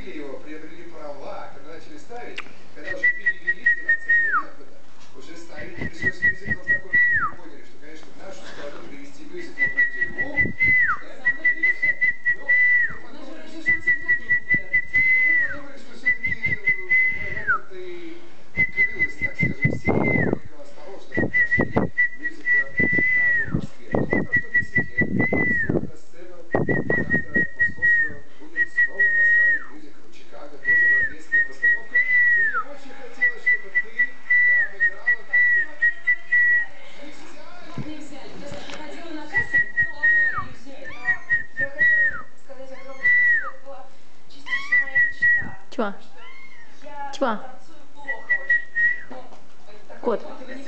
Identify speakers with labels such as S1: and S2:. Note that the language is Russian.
S1: приобрели его, приобрели права, когда начали ставить, когда уже перевели 12 лет, уже ставить пришлось мюзикл в таком фильме, поняли, что, конечно, в нашу страну перевести мюзикл про тюрьму, подумали, что все-таки в этом-то и крылась, так скажем, серия осторожно отношения мюзикла «Чикаго» в Москве. Но про что десятилетие, скоро на сцену театра Московского будет снова поставлен мюзикл «Чикаго», тоже бродвейская постановка. И мне очень хотелось, чтобы ты там играла.
S2: Не взяли. То есть я ходила на кастинг, но не взяли. Я хотела сказать огромное спасибо, это была частично моя мечта.
S3: Чего?
S2: Я
S3: Чего?
S2: танцую плохо очень. Ну,
S3: Кот.
S2: ты не